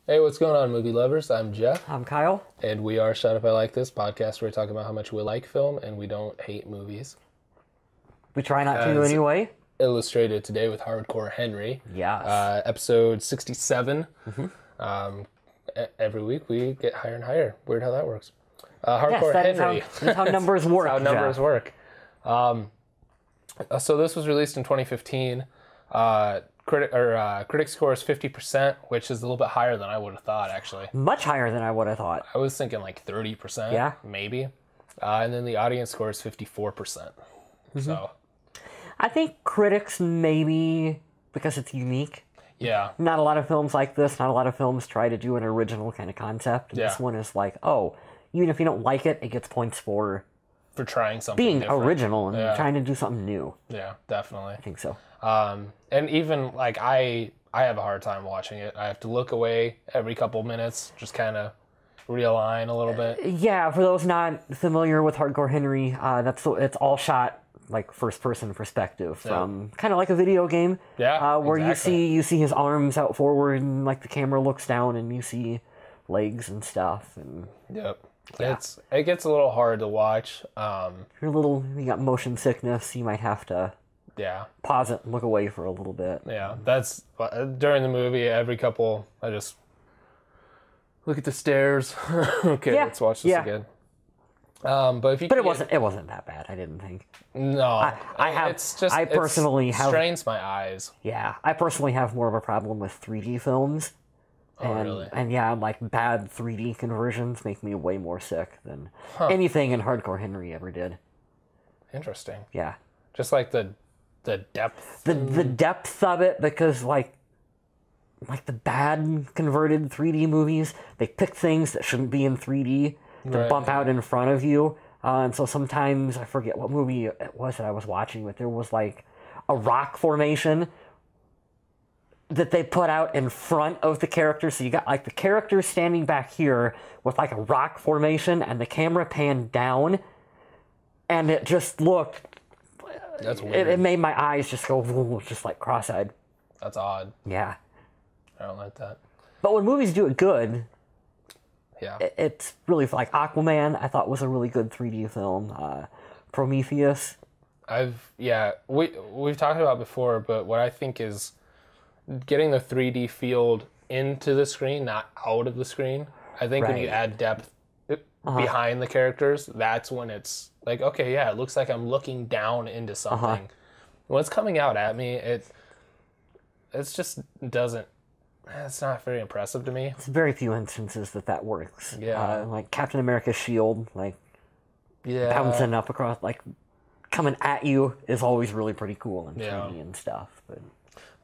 Hey, what's going on, movie lovers? I'm Jeff, I'm Kyle. and we are Shut Up I Like This podcast where we talk about how much we like film and we don't hate movies. We try not to As anyway. Illustrated today with Hardcore Henry. Yes. Episode 67. Every week we get higher and higher. Weird how that works. Hardcore Henry. That's how numbers work. How numbers Jeff. work. So this was released in 2015. Critic score is 50%, which is a little bit higher than I would have thought, actually. Much higher than I would have thought. I was thinking like 30%, Yeah. maybe. And then the audience score is 54%. So, I think critics maybe because it's unique. yeah. Not a lot of films like this. Not a lot of films try to do an original kind of concept. And This Yeah. one is like, oh, even if you don't like it, it gets points for For trying something being different. original and Yeah. trying to do something new. Yeah, definitely. I think so. And even, like, I have a hard time watching it. I have to look away every couple minutes, just kind of realign a little bit. Yeah, for those not familiar with Hardcore Henry, it's all shot like first-person perspective from kind of like a video game. Yeah, where exactly. you see his arms out forward and like the camera looks down and you see legs and stuff and Yep. It gets a little hard to watch. you got motion sickness, you might have to Yeah. pause it and look away for a little bit. Yeah, that's during the movie. Every couple, I just look at the stairs. Okay, Yeah, let's watch this yeah. again. But if you, But it wasn't that bad, I didn't think. No, I personally have strains my eyes. Yeah, I personally have more of a problem with 3D films. And, really? And yeah, like bad 3D conversions make me way more sick than anything in Hardcore Henry ever did. Interesting. Yeah. Just like the depth. The depth of it, because like the bad converted 3D movies, they pick things that shouldn't be in 3D to Right. bump out in front of you. And so sometimes, I forget what movie it was that I was watching, but there was like a rock formation that they put out in front of the character. So you got like the character standing back here with like a rock formation and the camera panned down. And it just looked, That's weird. it made my eyes just go just like cross-eyed. That's odd. Yeah. I don't like that. But when movies do it good, Yeah. it's really like Aquaman, I thought was a really good 3D film. Prometheus. We've talked about it before, but what I think is getting the 3D field into the screen, not out of the screen. I think when you Right. add depth behind the characters, that's when it's like, okay, yeah, it looks like I'm looking down into something. When it's coming out at me, it's just doesn't. It's not very impressive to me. It's very few instances that works. Yeah. Like Captain America's shield, like Yeah. bouncing up across, like coming at you is always really pretty cool and Yeah. 3D and stuff.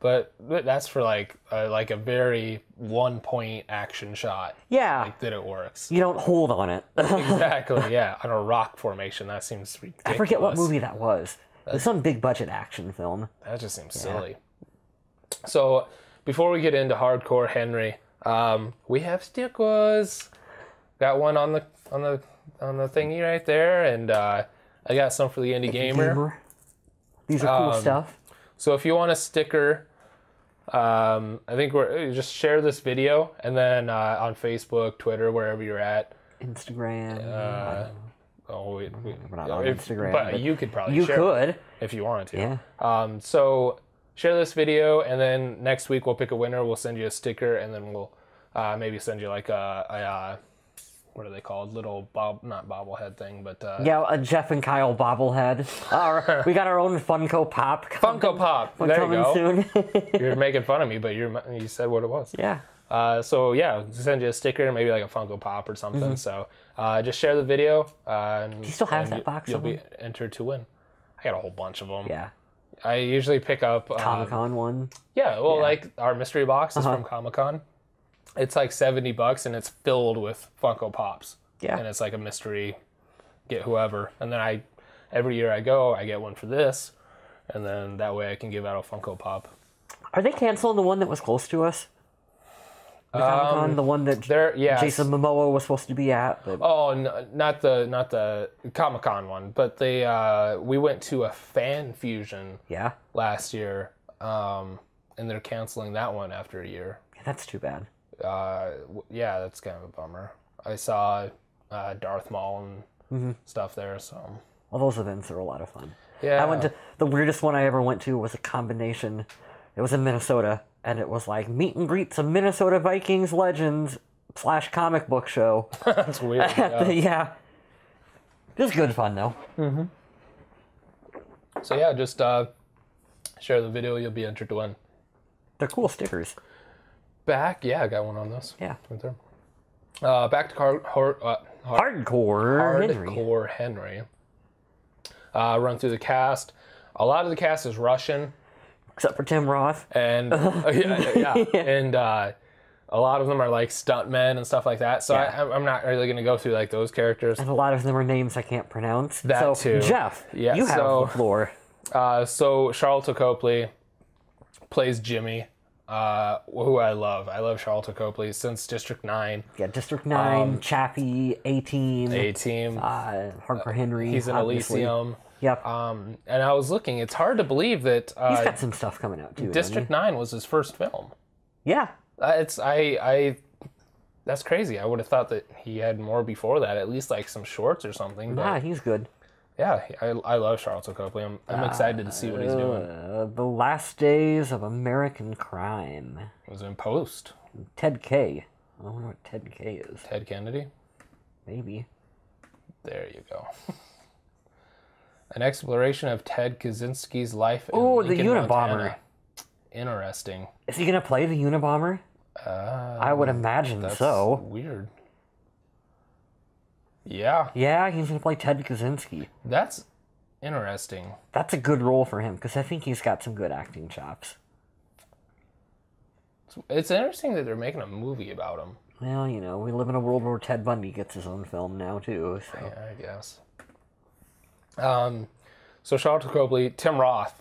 But that's for like a very 1-point action shot. Yeah, Like that it works. you don't hold on it. Exactly, yeah. On a rock formation, that seems ridiculous. I forget what movie that was. It was some big budget action film. That just seems silly. So, before we get into Hardcore Henry, we have stickers. Got one on the thingy right there, and I got some for the indie gamer. These are cool stuff. So if you want a sticker, I think just share this video, and then on Facebook, Twitter, wherever you're at. Instagram. We're not on Instagram, but but you could probably you share could. it if you wanted to. Yeah. So share this video, and then next week we'll pick a winner. We'll send you a sticker, and then we'll maybe send you like a what are they called? Little not bobblehead thing, but Yeah, a Jeff and Kyle bobblehead. We got our own Funko Pop. Funko Pop. There you coming go. soon. You're making fun of me, but you said what it was. Yeah. So yeah, send you a sticker, maybe like a Funko Pop or something. So just share the video. Do you still have that box You'll of be them? entered to win. I got a whole bunch of them. Yeah. I usually pick up Comic-Con one. Yeah, well, like our mystery box is from Comic-Con. It's like $70 and it's filled with Funko Pops. Yeah. And it's like a mystery, get whoever. And then every year I go, I get one for this. And then that way I can give out a Funko Pop. Are they canceling the one that was close to us? The Comic-Con, the one that Jason Momoa was supposed to be at. But... Oh, no, not the Comic-Con one, but we went to a fan fusion last year, and they're canceling that one after a year. Yeah, that's too bad. Yeah, that's kind of a bummer. I saw Darth Maul and stuff there, so All those events are a lot of fun. yeah. I went to the weirdest one I ever went to was a combination. It was in Minnesota, and it was like meet and greets a Minnesota Vikings legends / comic book show. That's weird. Yeah. It was good fun though. So yeah, just share the video. You'll be entered to win. They're cool stickers. Back, yeah, I got one on this. Yeah. Right there. Back to Hardcore Henry. Hardcore Henry. Run through the cast. A lot of the cast is Russian, Except for Tim Roth. and and a lot of them are like stuntmen and stuff like that. So Yeah. I'm not really going to go through like those characters. And a lot of them are names I can't pronounce. That so, too. Jeff, Yeah, you have so- the floor. So Charlton Copley plays Jimmy, who I love. I love Charlton Copley since District 9. Yeah, District 9, Chappie, A-Team, A-Team. Hardcore Henry. He's in obviously. Elysium. Yep. And I was looking. It's hard to believe that He's got some stuff coming out too. District 9 was his first film. Yeah. That's crazy. I would have thought that he had more before that, at least like some shorts or something. But Nah, he's good. yeah, I love Charlton Copley. I'm excited to see what he's doing. The Last Days of American Crime. It was in Post. Ted K. I wonder what Ted K is. Ted Kennedy. Maybe. There you go. An exploration of Ted Kaczynski's life in Oh, the Lincoln, Unabomber. Montana. Interesting. Is he gonna play the Unabomber? I would imagine That's so. weird. Yeah, Yeah, he's gonna play Ted Kaczynski. that's interesting. That's a good role for him because I think he's got some good acting chops. It's interesting that they're making a movie about him. Well, you know, we live in a world where Ted Bundy gets his own film now too. So Yeah, I guess. So Charlton Copley, Tim Roth,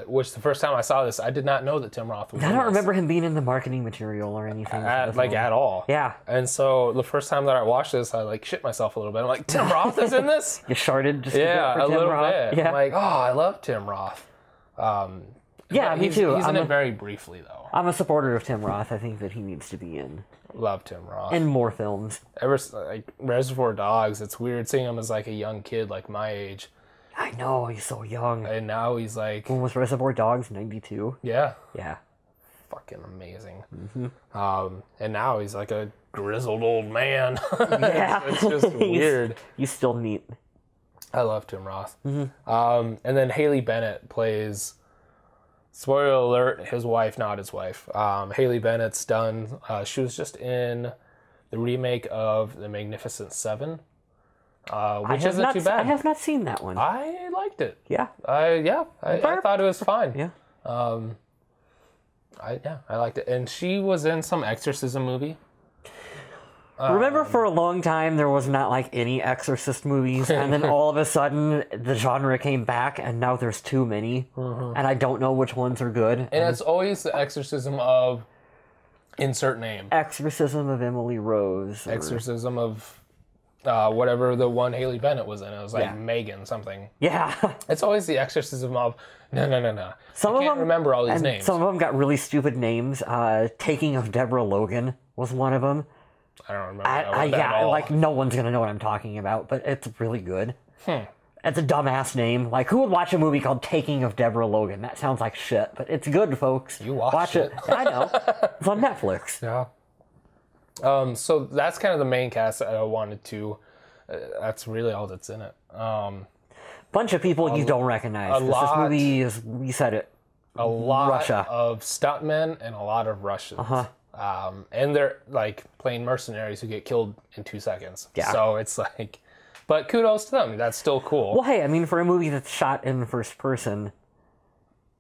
which the first time I saw this, I did not know that Tim Roth was I in don't this. remember him being in the marketing material or anything. for the Like film. at all. Yeah, And so the first time that I watched this, I like shit myself a little bit. I'm like, Tim Roth is in this? you sharded just Yeah, for a Tim little Roth. bit. Yeah, I'm like, oh, I love Tim Roth. yeah, me too. He's in I'm it very briefly though. I'm a supporter of Tim Roth. I think that he needs to be in Love Tim Roth. more films. Like Reservoir Dogs, it's weird seeing him as like a young kid like my age, I know he's so young. and now he's like, When was Reservoir Dogs? 92. yeah, Yeah. fucking amazing. Mm-hmm. And now he's like a grizzled old man. Yeah. It's just weird. He's still neat. I love Tim Roth. Mm-hmm. And then Haley Bennett plays. Spoiler alert: his wife, not his wife. Haley Bennett's done. She was just in the remake of The Magnificent Seven, which isn't too bad. I have not seen that one. I liked it. Yeah. I thought it was fine. Yeah. I liked it. And she was in some exorcism movie. Remember for a long time there was not like any Exorcist movies, and then all of a sudden the genre came back, and now there's too many, and I don't know which ones are good. And it's always the exorcism of insert name. Exorcism of Emily Rose. or- Exorcism of whatever the one Haley Bennett was in. It was like Yeah. Megan something. Yeah. It's always the exorcism of no. Some I of can't them remember all these and names. Some of them got really stupid names. Taking of Deborah Logan was one of them. I don't remember that one at Yeah, all. like no one's gonna know what I'm talking about, but it's really good. It's a dumbass name. Like, who would watch a movie called Taking of Deborah Logan? That sounds like shit, but it's good, folks. You watched it. I know. It's on Netflix. Yeah. So that's kind of the main cast that I wanted to. That's really all that's in it. Bunch of people you don't recognize. This lot. movie is, you said it. A lot Russia. of stuntmen and a lot of Russians. And they're like plain mercenaries who get killed in 2 seconds. Yeah. So it's like, but kudos to them. That's still cool. Well, hey, I mean, for a movie that's shot in first person,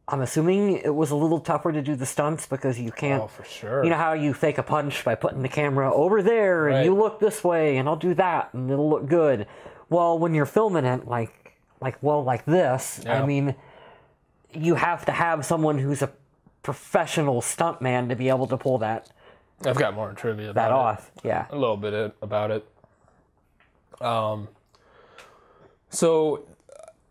I'm assuming it was a little tougher to do the stunts because you can't. Oh, for sure. You know how you fake a punch by putting the camera over there and Right. you look this way and I'll do that and it'll look good. Well, when you're filming it like this, Yeah. I mean, you have to have someone who's a professional stuntman to be able to pull that I've got more trivia about it. off. Yeah. A little bit about it. So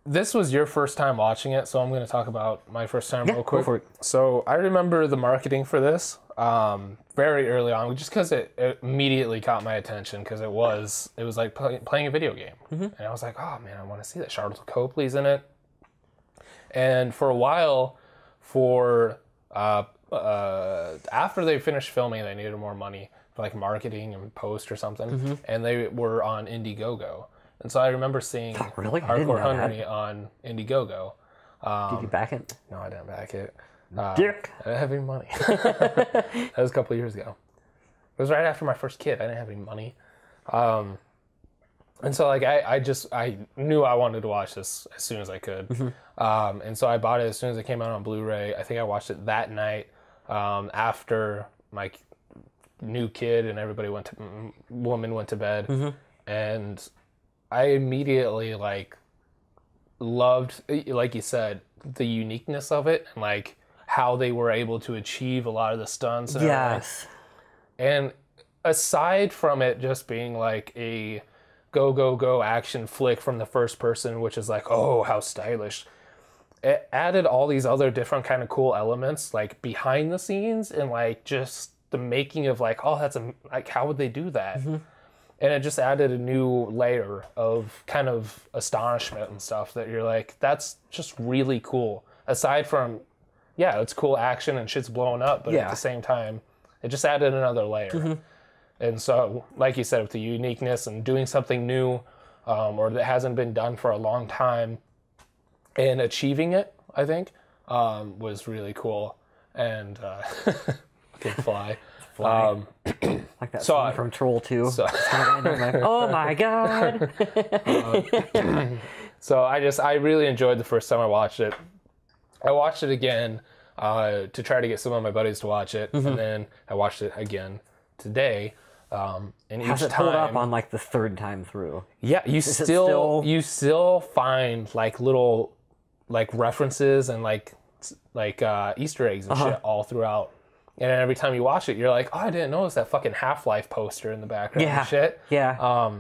this was your first time watching it, so I'm going to talk about my first time real quick. go for it. So I remember the marketing for this. very early on, just because it immediately caught my attention because it was like playing a video game, and I was like, oh man, I want to see that. Charlotte Copley's in it, and for a while, after they finished filming, they needed more money for like marketing and post or something, and they were on Indiegogo, and so I remember seeing Really? I didn't know Hardcore that. Henry on Indiegogo. Did you back it? No, I didn't back it. Dick. I didn't have any money. That was a couple of years ago. It was right after my first kid. I didn't have any money. And so like I knew I wanted to watch this as soon as I could. And so I bought it as soon as it came out on Blu-ray. I think I watched it that night after my new kid and woman went to bed. And I immediately like loved, like you said, the uniqueness of it and like how they were able to achieve a lot of the stunts and everything. Yes. And aside from it just being like a go action flick from the first person, which is like, oh, how stylish, it added all these other different kind of cool elements like behind the scenes and like just the making of like, oh, like how would they do that? And it just added a new layer of kind of astonishment and stuff that you're like, that's just really cool. Aside from, yeah, it's cool action and shit's blowing up, but at the same time, it just added another layer. And so, like you said, with the uniqueness and doing something new or that hasn't been done for a long time and achieving it, I think, was really cool. And can fly. Like that scene from Troll 2. Oh my god! So I really enjoyed the first time I watched it. I watched it again to try to get some of my buddies to watch it, and then I watched it again today. And How's each it hold up time, on like the third time through? yeah, you still find like little like references and like Easter eggs and shit all throughout. And every time you watch it, you're like, oh, I didn't notice that fucking Half-Life poster in the background and shit. Yeah.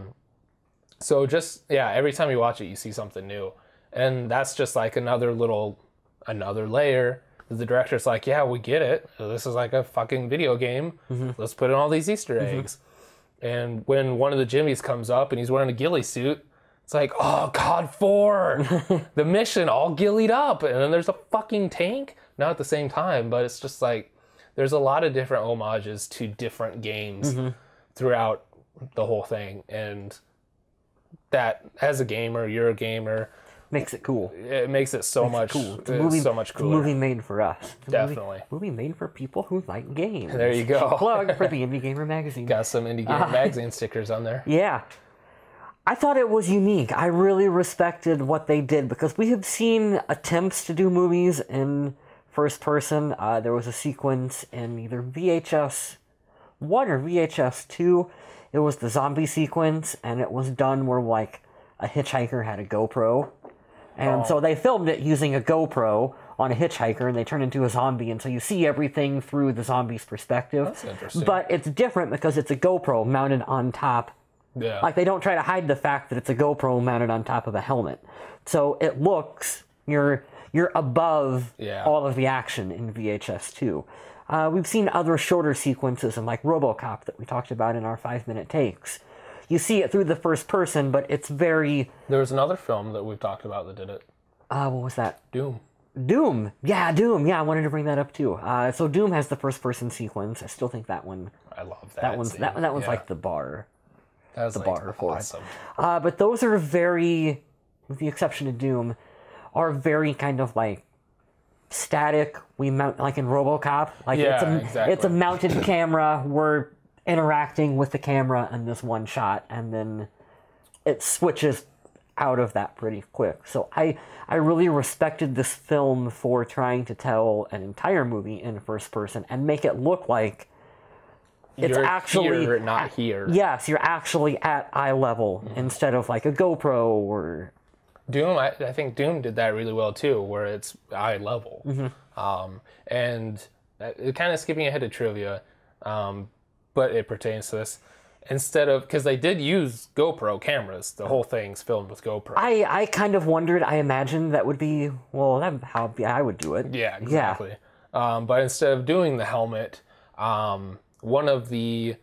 So just, yeah, every time you watch it, you see something new. And that's just like another layer. The director's like, yeah, we get it. This is like a fucking video game. Let's put in all these Easter eggs. And when one of the Jimmies comes up and he's wearing a ghillie suit, it's like, oh, COD 4. The mission all ghillied up. And then there's a fucking tank. Not at the same time, but it's just like, there's a lot of different homages to different games throughout the whole thing. And that, as a gamer, you're a gamer. Makes it cool. It makes it so much cool. so much It's a cooler. movie made for us. It's a Definitely. movie made for people who like games. There you go. Plug for the Indie Gamer magazine. Got some Indie Gamer magazine stickers on there. Yeah. I thought it was unique. I really respected what they did because we have seen attempts to do movies in first person. There was a sequence in either VHS 1 or VHS 2. It was the zombie sequence, and it was done where like a hitchhiker had a GoPro. And so they filmed it using a GoPro on a hitchhiker, and they turn into a zombie, and so you see everything through the zombie's perspective. That's interesting. But it's different because it's a GoPro mounted on top. Yeah. Like, they don't try to hide the fact that it's a GoPro mounted on top of a helmet. So it looks, you're above all of the action in VHS 2. We've seen other shorter sequences in, like, RoboCop that we talked about in our 5-minute takes. You see it through the first person, but it's very... There was another film that we've talked about that did it. what was that? Doom. Doom. Yeah, Doom. Yeah, I wanted to bring that up too. So Doom has the first person sequence. I still think that one... I love that. That one's like the bar. That's the like bar for awesome. it. But those are very, with the exception of Doom, are very kind of like static. We mount, like in RoboCop. Like it's a mounted camera. We're interacting with the camera in this one shot, and then it switches out of that pretty quick. So I really respected this film for trying to tell an entire movie in first person and make it look like it's You're actually here, not here. Yes, you're actually at eye level instead of like a GoPro or... Doom, I think Doom did that really well too, where it's eye level. And kind of skipping ahead to trivia, but it pertains to this. Instead of, because they did use GoPro cameras, the whole thing's filmed with GoPro. I kind of wondered, I imagined that would be, well, that's how I would do it. Yeah, exactly. But instead of doing the helmet, one of the,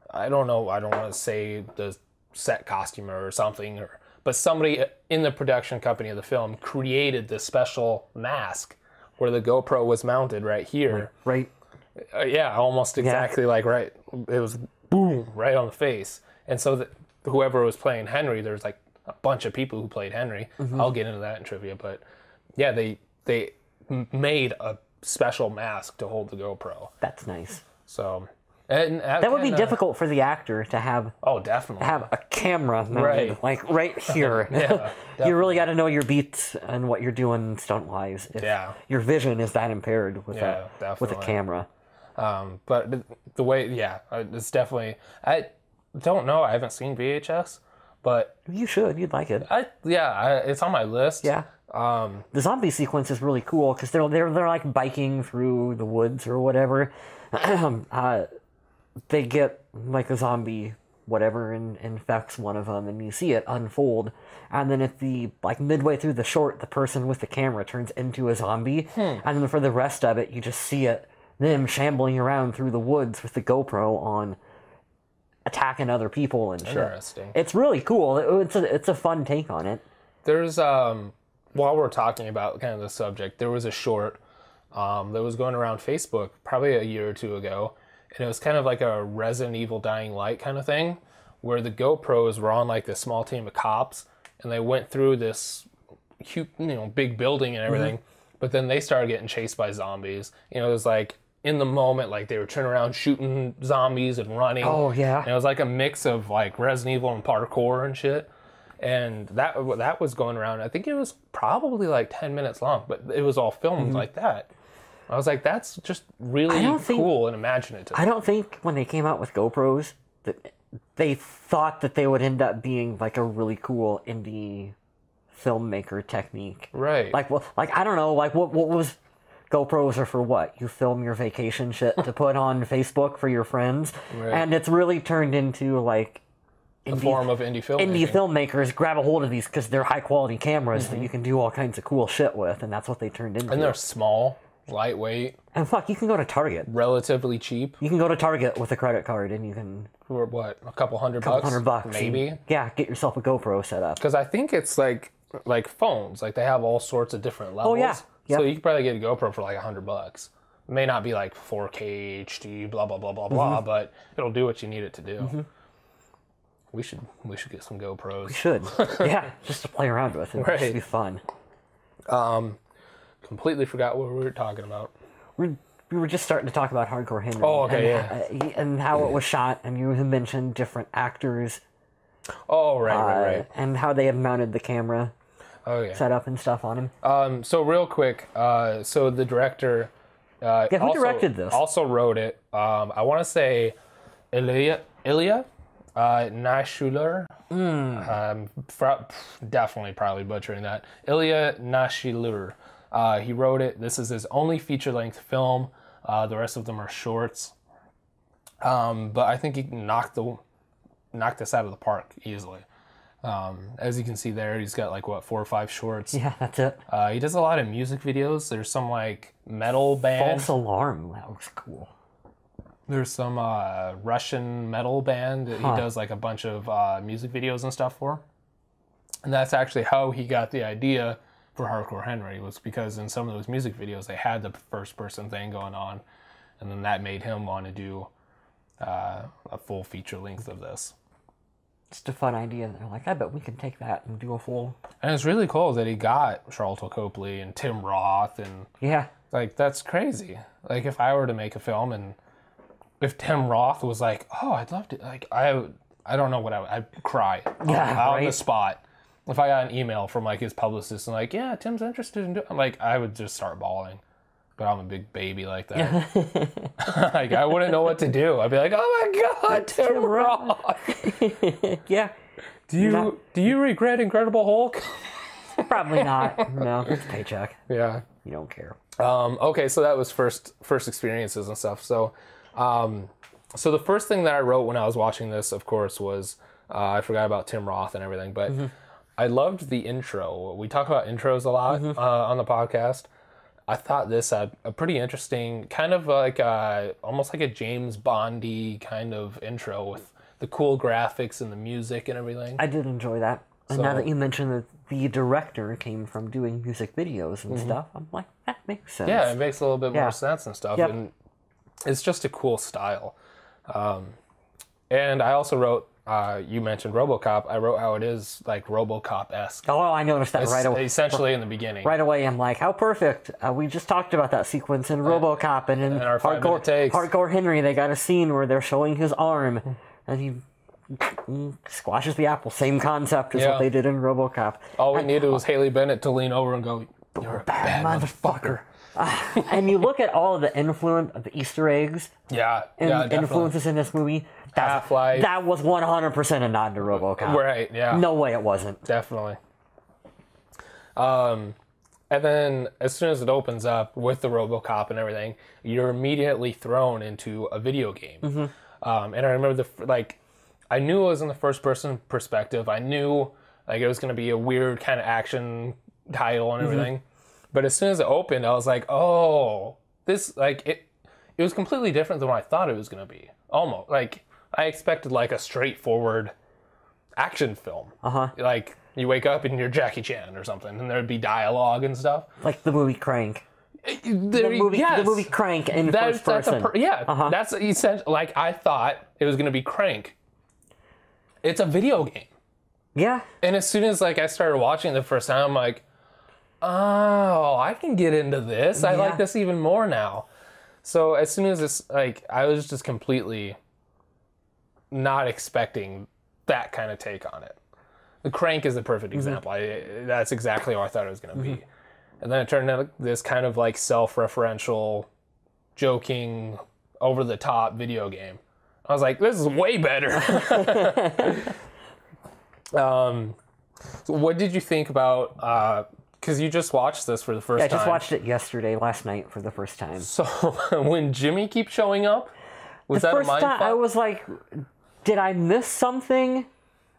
I don't want to say the set costumer or something, but somebody in the production company of the film created this special mask where the GoPro was mounted right here. Right. Yeah, almost exactly like right. It was boom right on the face, and so whoever was playing Henry, there's like a bunch of people who played Henry. I'll get into that in trivia, but yeah, they made a special mask to hold the GoPro. That's nice. So, and that would be difficult for the actor to have. Oh, definitely. Have a camera mounted like right here. Yeah, you really got to know your beats and what you're doing stunt wise. Yeah. Your vision is that impaired with Yeah, with a definitely. camera. But the way, it's definitely. I don't know. I haven't seen VHS, but You should. You'd like it. it's on my list. Yeah. The zombie sequence is really cool because they're like biking through the woods or whatever. They get like a zombie whatever and infects one of them, and you see it unfold. And then at the like midway through the short, the person with the camera turns into a zombie, and then for the rest of it, you just see them shambling around through the woods with the GoPro on, attacking other people and shit. Interesting. It's really cool. It's a fun take on it. There's while we're talking about kind of the subject, there was a short that was going around Facebook probably a year or two ago, and it was kind of like a Resident Evil Dying Light kind of thing, where the GoPros were on like this small team of cops, and they went through this huge, big building and everything, but then they started getting chased by zombies. It was like in the moment, like they were turning around shooting zombies and running. Oh yeah. And it was like a mix of like Resident Evil and parkour and shit. And that was going around. I think it was probably like 10 minutes long, but it was all filmed like that. I was like, that's just really cool and imaginative. I don't think when they came out with GoPros that they thought that they would end up being like a really cool indie filmmaker technique. Right. Like I don't know, like what was GoPros are for what? You film your vacation shit to put on Facebook for your friends. Right. And it's really turned into like a form of indie filmmaking. Indie filmmakers grab a hold of these because they're high quality cameras that you can do all kinds of cool shit with, and that's what they turned into. And they're small, lightweight, and fuck, you can go to Target. Relatively cheap. You can go to Target with a credit card, and you can For what? A couple hundred bucks? $100 Maybe. and, yeah, get yourself a GoPro set up. Because I think it's like phones. Like they have all sorts of different levels. Oh yeah. Yep. So you could probably get a GoPro for like $100. It may not be like 4K HD, blah blah blah blah blah, but it'll do what you need it to do. We should get some GoPros. We should. Yeah, just to play around with. It'd just be fun. Completely forgot what we were talking about. We were just starting to talk about Hardcore Henry. Oh, okay, and how it was shot, and you had mentioned different actors. Oh, right. And how they had mounted the camera Okay. set up and stuff on him. So real quick, so the director Who directed this? Also wrote it. I want to say Ilya Nashuler. Definitely probably butchering that. Ilya Nashuler. He wrote it. This is his only feature-length film. The rest of them are shorts. But I think he knocked this out of the park easily. As you can see there, he's got like 4 or 5 shorts. Yeah, that's it. He does a lot of music videos. There's some like metal band. False Alarm. That was cool. There's some Russian metal band that he does like a bunch of music videos and stuff for. And that's actually how he got the idea for Hardcore Henry, was because in some of those music videos they had the first person thing going on, and then that made him want to do a full feature length of this. Just a fun idea. They're like, I bet we can take that and do a full. And it's really cool that he got Charlton Copley and Tim Roth, and Yeah. like that's crazy. Like if I were to make a film and if Tim Roth was like, oh, I'd love to, like I don't know what I'd cry on the spot. If I got an email from like his publicist and like, yeah, Tim's interested in doing, I'm like, I would just start bawling. But I'm a big baby like that. Like I wouldn't know what to do. I'd be like, oh my god, Tim Roth. Yeah. Do you regret Incredible Hulk? Probably not. No, it's a paycheck. Yeah. You don't care. Okay, so that was first experiences and stuff. So, so the first thing that I wrote when I was watching this, of course, was I forgot about Tim Roth and everything, but I loved the intro. We talk about intros a lot on the podcast. I thought this had a pretty interesting, kind of like almost like a James Bondy kind of intro with the cool graphics and the music and everything. I did enjoy that. And now that you mentioned that the director came from doing music videos and stuff, I'm like, that makes sense. Yeah, it makes a little bit more Yeah. sense and stuff. Yep. And it's just a cool style. And I also wrote, you mentioned RoboCop. I wrote how it is like RoboCop-esque. Oh, I noticed that right away. Essentially in the beginning. Right away, I'm like, how perfect. We just talked about that sequence in RoboCop, and in our 5-minute takes. Hardcore Henry, they got a scene where they're showing his arm, and he squashes the apple. Same concept as Yeah. what they did in RoboCop. All we needed was Haley Bennett to lean over and go, "You're a bad motherfucker." And you look at all of the influence of the Easter eggs Yeah, and yeah, definitely. influences in this movie. Half-Life. That was 100% a nod to RoboCop. Right, yeah. No way it wasn't. Definitely. And then as soon as it opens up with the RoboCop and everything, you're immediately thrown into a video game. And I remember I knew it was in the first person perspective. I knew like it was going to be a weird kind of action title and everything. But as soon as it opened, I was like, oh, this like it was completely different than what I thought it was going to be. Almost like I expected like a straightforward action film. Like you wake up and you're Jackie Chan or something, and there'd be dialogue and stuff. Like the movie Crank. Yes. The movie Crank in first person. That's essentially like I thought it was going to be Crank. It's a video game. Yeah. And as soon as like I started watching it the first time, I'm like, oh, I can get into this. I like this even more now. So as soon as it's like, I was just completely not expecting that kind of take on it. The Crank is the perfect example. That's exactly what I thought it was going to be. And then it turned out this kind of like self-referential, joking, over-the-top video game. I was like, this is way better. So what did you think about, because you just watched this for the first time. I just watched it last night for the first time. So when Jimmy keeps showing up, was that a mind fuck? I was like, did I miss something?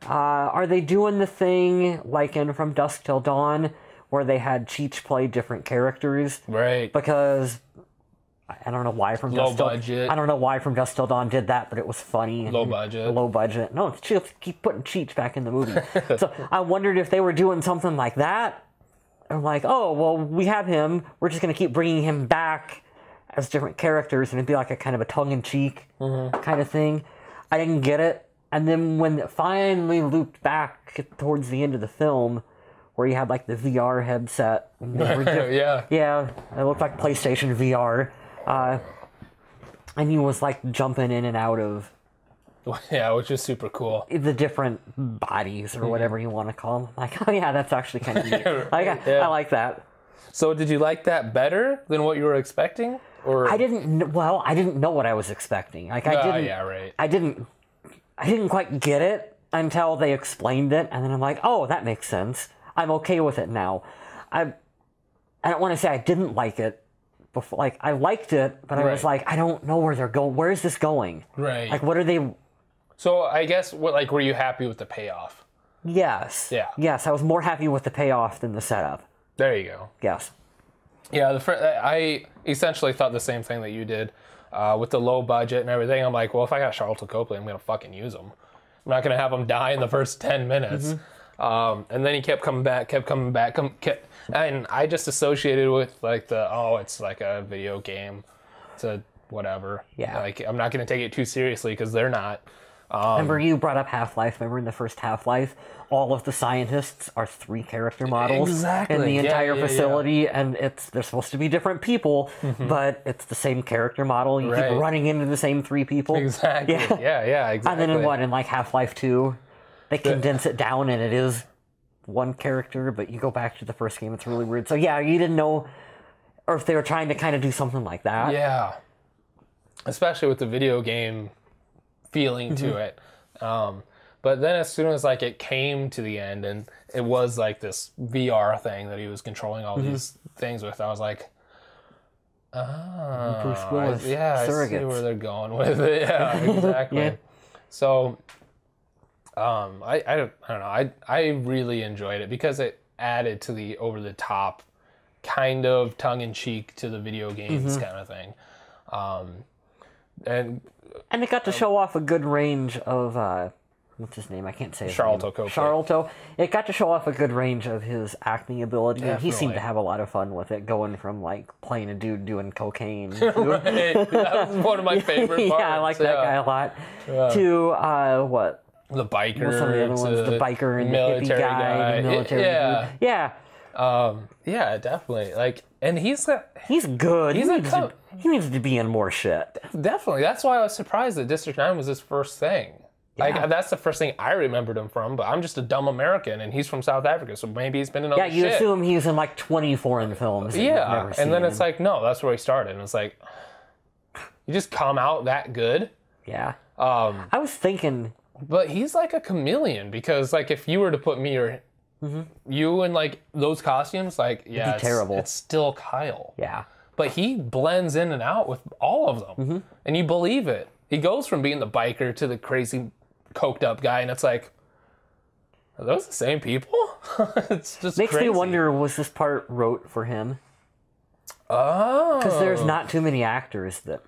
Are they doing the thing like in From Dusk Till Dawn where they had Cheech play different characters? Right. Because I don't know why From Dusk Till budget. I don't know why From Dusk Till Dawn did that, but it was funny. Low budget. Low budget. No, keep putting Cheech back in the movie. So I wondered if they were doing something like that. I'm like, oh, well, we have him. We're just going to keep bringing him back as different characters, and it'd be like a kind of a tongue-in-cheek kind of thing. I didn't get it. And then when it finally looped back towards the end of the film, where you had like the VR headset. And they were yeah, it looked like PlayStation VR. And he was like jumping in and out of Yeah, which is super cool. the different bodies or whatever you want to call them. Like, oh yeah, that's actually kind of neat. I like that. So did you like that better than what you were expecting? Or I didn't know what I was expecting. Like I didn't quite get it until they explained it, and then I'm like, oh, that makes sense. I'm okay with it now. I don't want to say I didn't like it before. Like I liked it, but I was like, I don't know where they're going. Where is this going? Right. Like, what are they? So I guess were you happy with the payoff? Yes. Yeah. Yes, I was more happy with the payoff than the setup. There you go. Yes. Yeah, I essentially thought the same thing that you did with the low budget and everything. I'm like, well, if I got Charlton Copley, I'm going to fucking use him. I'm not going to have him die in the first 10 minutes. And then he kept coming back, and I just associated with like it's like a video game. It's a whatever. Yeah. Like, I'm not going to take it too seriously because they're not. Remember you brought up Half-Life. Remember in the first Half-Life, all of the scientists are 3 character models Exactly. in the entire Yeah. facility, and they're supposed to be different people, but it's the same character model. You keep running into the same 3 people. Exactly. Yeah, exactly. And then in like Half-Life 2, they condense it down and it is one character, but you go back to the first game, it's really weird. So yeah, you didn't know, or if they were trying to kind of do something like that. Yeah. Especially with the video game feeling to it. But then as soon as like it came to the end and it was like this VR thing that he was controlling all these things with, I was like, Bruce Willis, I surrogates. see where they're going with it. Yeah, exactly. Yeah. So, I don't know. I really enjoyed it because it added to the over the top kind of tongue-in-cheek to the video games kind of thing. And it got to show off a good range of what's his name? I can't say his Charlton name. Copley. Charlton. It got to show off a good range of his acting ability, and he seemed Definitely. to have a lot of fun with it, going from like playing a dude doing cocaine. that was one of my favorite parts. Yeah, I like that guy a lot. To what? The biker. What's some of the other ones? The biker and the hippie military guy, the military Yeah. dude. Yeah. Yeah, definitely. Like, and he's good. He's a he needs to be in more shit. Definitely. That's why I was surprised that District 9 was his first thing. Like, Yeah. that's the first thing I remembered him from, but I'm just a dumb American, and he's from South Africa, so maybe he's been in other Yeah, you shit. assume he's in like 20 foreign films. Yeah, and then it's like, no, that's where he started. And it's like, you just come out that good. Yeah. I was thinking, But he's like a chameleon, because, like, if you were to put me or you in, like, those costumes, like, yeah, it's terrible. It's still Kyle. yeah. But he blends in and out with all of them. And you believe it. He goes from being the biker to the crazy coked up guy, and it's like, are those the same people? It's just Makes crazy. me wonder, was this part wrote for him? Oh. Because there's not too many actors that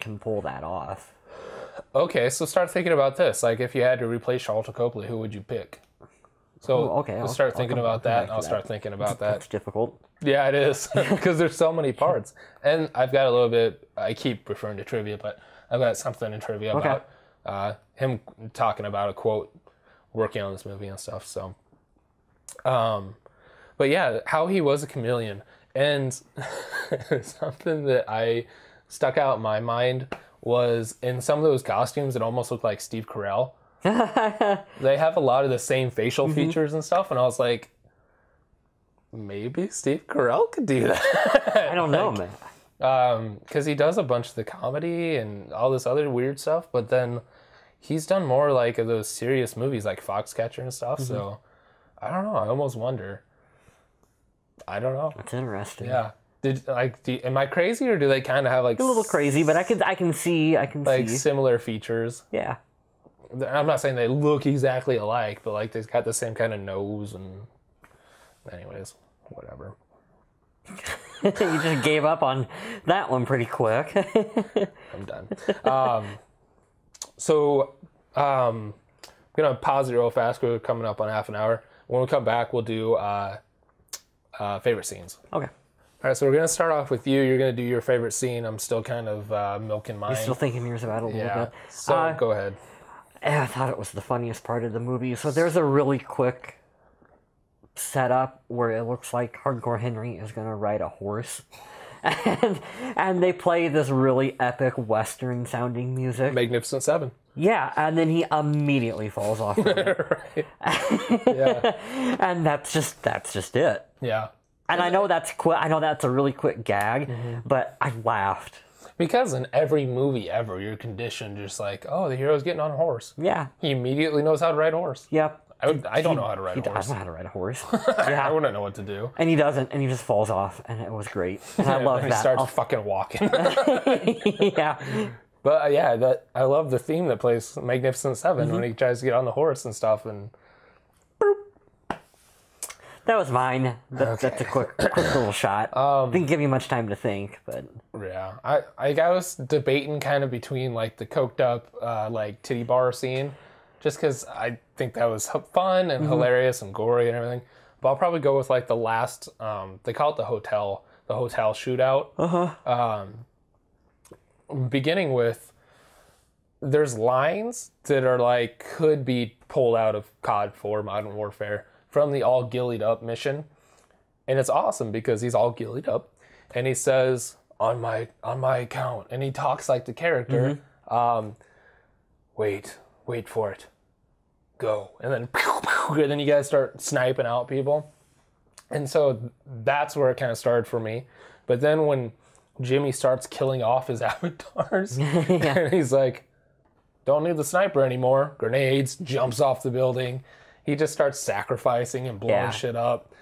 can pull that off. Okay, so start thinking about this. Like, if you had to replace Charlton Copley, who would you pick? So okay, let's I'll start come- thinking I'll about come that, back and to I'll that. start thinking about that. That's difficult. Yeah, it is, because there's so many parts. And I've got a little bit, I keep referring to trivia, but I've got something in trivia Okay. about him talking about a quote working on this movie and stuff. So, but yeah, how he was a chameleon. And something that I stuck out in my mind was in some of those costumes, it almost looked like Steve Carell. They have a lot of the same facial features and stuff, and I was like, maybe Steve Carell could do that. I don't know, man. Because he does a bunch of the comedy and all this other weird stuff, but then he's done more like of those serious movies like Foxcatcher and stuff. So I don't know. I almost wonder. I don't know. That's interesting. Yeah. Am I crazy, or do they kind of have like A little crazy, but I can see. like similar features? Yeah. I'm not saying they look exactly alike, but like they've got the same kind of nose and. Anyways, whatever. You just gave up on that one pretty quick. I'm done. I'm gonna pause it real fast. We're coming up on half an hour. When we come back, we'll do favorite scenes. Okay. All right, so we're gonna start off with you. You're gonna do your favorite scene. I'm still kind of milking mine. Still thinking yours about it a little Yeah. bit. So go ahead. I thought it was the funniest part of the movie. So there's a really quick setup where it looks like Hardcore Henry is going to ride a horse. And they play this really epic Western sounding music. Magnificent Seven. Yeah, and then he immediately falls off. Right. Yeah. And that's just it. Yeah. And I know that's quick. I know that's a really quick gag, but I laughed. Because in every movie ever, you're conditioned just like, oh, the hero's getting on a horse. Yeah. He immediately knows how to ride a horse. Yep. I don't know how to ride a I horse. don't know how to ride a horse. I Yeah. wouldn't know what to do. And he doesn't, and he just falls off, and it was great. And I love He that. starts fucking walking. Yeah. But yeah, I love the theme that plays Magnificent 7 when he tries to get on the horse and stuff. And That was mine. That's a quick little shot. Didn't give you much time to think, but yeah, I was debating kind of between like the coked up like titty bar scene, just because I think that was fun and hilarious and gory and everything. But I'll probably go with like the last. They call it the hotel shootout. Beginning with, there's lines that are like could be pulled out of COD 4 Modern Warfare from the all gillied up mission, and it's awesome because he's all gillied up, and he says on my account, and he talks like the character. Wait for it, go, and then pew, pew, and then you guys start sniping out people, and so that's where it kind of started for me. But then when Jimmy starts killing off his avatars, and he's like, don't need the sniper anymore, grenades, jumps off the building. He just starts sacrificing and blowing shit up,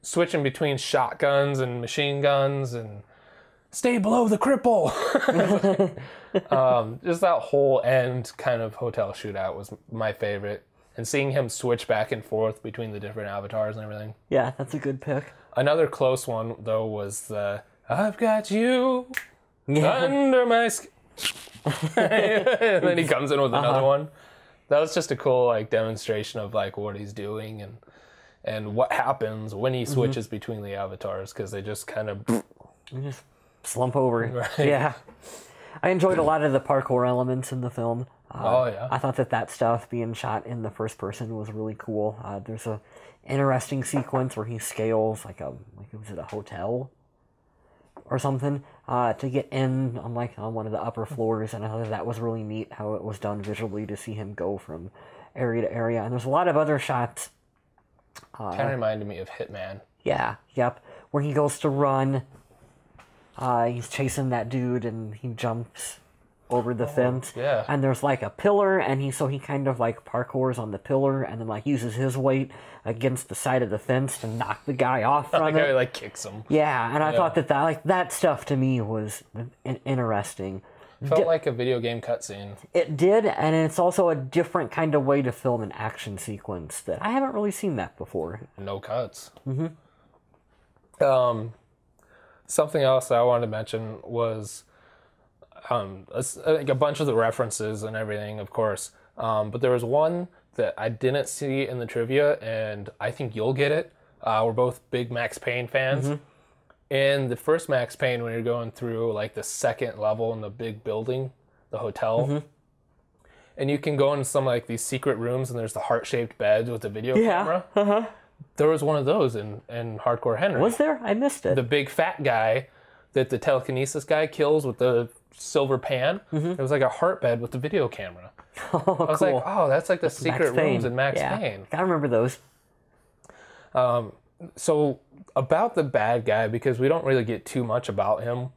switching between shotguns and machine guns and stay below the cripple. Just that whole end kind of hotel shootout was my favorite. and seeing him switch back and forth between the different avatars and everything. Yeah, that's a good pick. Another close one though was the "I've got you Yeah. under my skin," and then he comes in with another one. That was just a cool like demonstration of like what he's doing and what happens when he switches between the avatars, because they just kind of You just slump over. Right. Yeah. I enjoyed a lot of the parkour elements in the film. Oh, yeah. I thought that stuff being shot in the first person was really cool. There's a interesting sequence where he scales was it a hotel or something to get in on one of the upper floors, and I thought that was really neat how it was done visually to see him go from area to area. And there's a lot of other shots. kind of reminded me of Hitman. Yeah, yep. Where he goes to run, he's chasing that dude and he jumps over the fence. yeah. And there's like a pillar, and he kind of like parkours on the pillar and then like uses his weight against the side of the fence to knock the guy off from Like it. I like kicks him. Yeah, and I thought that stuff to me was interesting. Felt like a video game cutscene. It did, and it's also a different kind of way to film an action sequence that I haven't really seen that before. No cuts. Something else that I wanted to mention was like a bunch of the references and everything, of course. But there was one that I didn't see in the trivia, and I think you'll get it. We're both big Max Payne fans. In the first Max Payne, when you're going through like the second level in the big building, the hotel, and you can go into some like these secret rooms, and there's the heart-shaped beds with the video camera. There was one of those in Hardcore Henry. Was there? I missed it. The big fat guy that the telekinesis guy kills with the silver pan. It was like a heart bed with the video camera. Oh, I was cool. like, oh, that's like the secret rooms in Max yeah. Payne. I remember those. So about the bad guy, because we don't really get too much about him.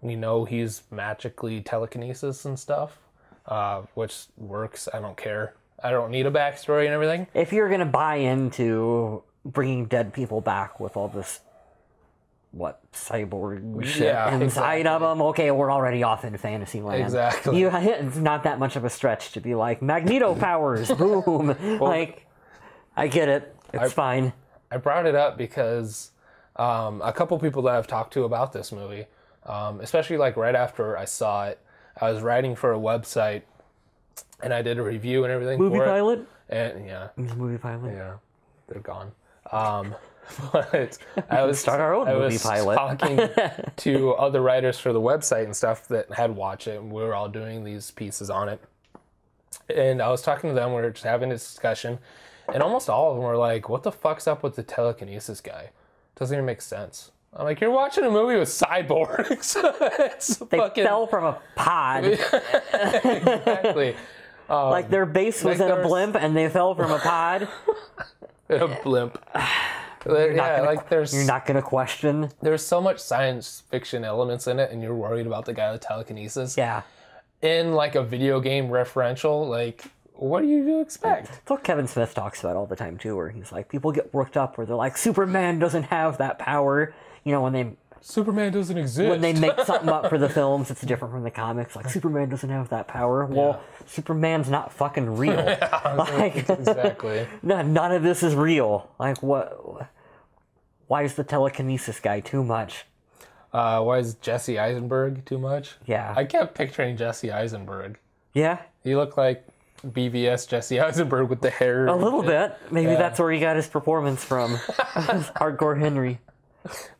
We know he's magically telekinesis and stuff, which works. I don't care. I don't need a backstory and everything. If you're going to buy into bringing dead people back with all this, cyborg shit inside of them, okay, we're already off in fantasy land. Exactly. It's not that much of a stretch to be like, Magneto powers, boom. I get it. It's fine. I brought it up because a couple people that I've talked to about this movie, especially like right after I saw it, I was writing for a website and I did a review and everything. Movie for pilot? It. And yeah, Movie pilot? yeah, they're gone. But I was start our own movie pilot. talking to other writers for the website and stuff that had watched it, and we were all doing these pieces on it. And I was talking to them, we were just having a discussion, and almost all of them were like, "What the fuck's up with the telekinesis guy? Doesn't even make sense." I'm like, "You're watching a movie with cyborgs." They fell from a pod. Exactly. Like their base was in a blimp and they fell from a pod. A blimp. You're There's not going to question. there's so much science fiction elements in it, and you're worried about the guy with telekinesis. Yeah. In like a video game referential, like, what do you expect? It's what Kevin Smith talks about all the time too, where he's like, people get worked up where they're like, Superman doesn't have that power. You know, Superman doesn't exist. when they make something up for the films, it's different from the comics. Like, Superman doesn't have that power. Well, Superman's not fucking real. Exactly. None of this is real. Like, what? Why is the telekinesis guy too much? Why is Jesse Eisenberg too much? Yeah. I kept picturing Jesse Eisenberg. Yeah? He looked like BVS Jesse Eisenberg with the hair. A little bit. Maybe that's where he got his performance from. Hardcore Henry.